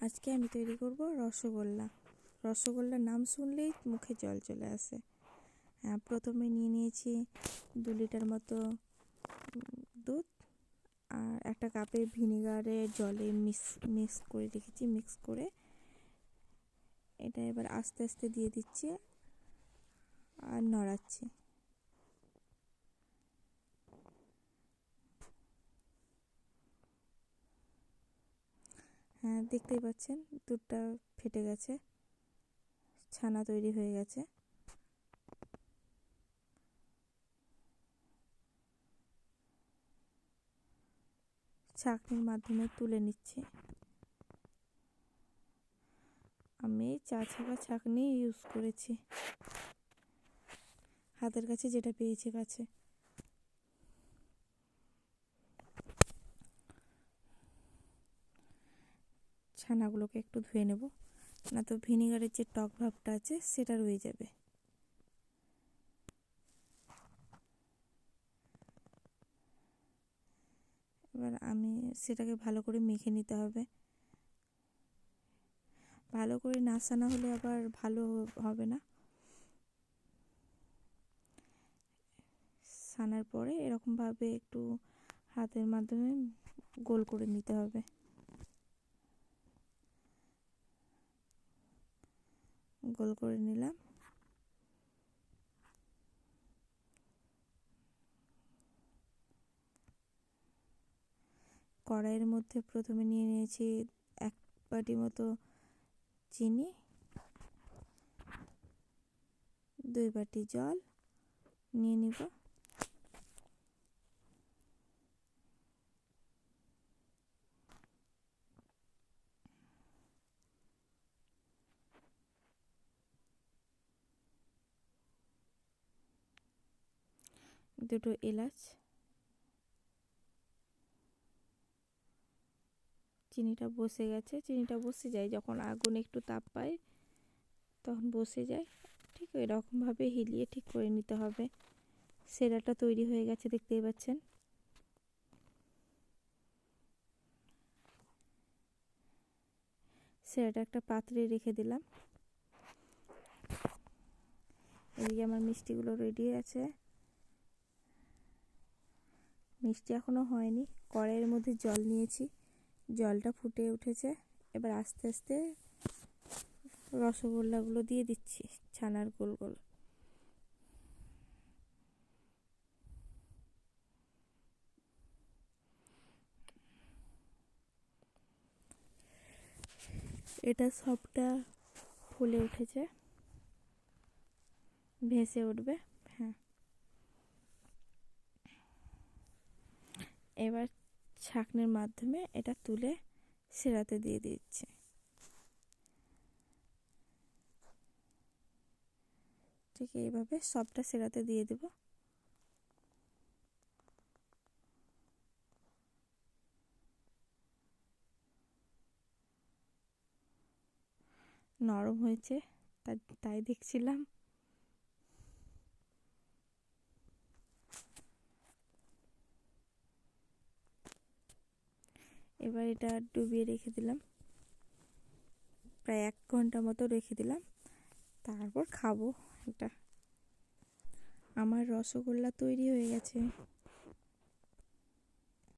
আজকে আমি তৈরি করব রসগোল্লা। রসগোল্লার নাম শুনলেই মুখে জল চলে আসে। প্রথমে নিয়ে নিয়েছি 2 লিটার মতো দুধ, আর একটা কাপে ভিনেগারে জলে মিক্স করে রেখেছি। মিক্স করে এটা এবার আস্তে আস্তে দিয়ে দিচ্ছি আর নড়াচ্ছি। হ্যাঁ, দেখতেই পাচ্ছেন দুধটা ফেটে গেছে, ছানা তৈরি হয়ে গেছে। ছাঁকনির মাধ্যমে তুলে নিচ্ছি। আমি 4 চাকা ছাঁকনি ইউজ করেছি, হাতের কাছে যেটা পেয়েছি কাছে। ছানাগুলোকে একটু ধুয়ে নেব, না তো ভিনেগারের যে টক ভাবটা আছে সেটা রয়ে যাবে। এবার সেটাকে ভালো করে মেখে নিতে হবে। ভালো করে না সানা হলে আবার ভালো হবে না। সানার পরে এরকমভাবে একটু হাতের মাধ্যমে গোল করে নিতে হবে। গোল করে নিলাম। কড়াইয়ের মধ্যে প্রথমে নিয়ে নিয়েছি 1 বাটি মতো চিনি, 2 বাটি জল নিয়ে নিব। দুটো এলাচ, চিনিটা বসে গেছে। চিনিটা বসে যায় যখন আগুন একটু তাপ পায়, তখন বসে যায়। ঠিক এরকমভাবে হিলিয়ে ঠিক করে নিতে হবে। সেরাটা তৈরি হয়ে গেছে, দেখতেই পাচ্ছেন। সেরাটা একটা পাত্রে রেখে দিলাম। এদিকে আমার মিষ্টিগুলো রেডি আছে। মিষ্টি এখনো হয়নি। কড়াইয়ের মধ্যে জল নিয়েছি, জলটা ফুটে উঠেছে। এবার আস্তে আস্তে রসগোল্লাগুলো দিয়ে দিচ্ছি, ছানার গোল গোল। এটা সবটা ফুলে উঠেছে, ভেসে উঠবে। হ্যাঁ, এবার ছাঁকনির মাধ্যমে এটা তুলে সেরাতে দিয়ে দিচ্ছি। ঠিক এইভাবে সবটা সেরাতে দিয়ে দেব। নরম হয়েছে তাই দেখছিলাম। এবার এটা ডুবিয়ে রেখে দিলাম, প্রায় 1 ঘন্টা মতো রেখে দিলাম। তারপর খাবো এটা। আমার রসগোল্লা তৈরি হয়ে গেছে।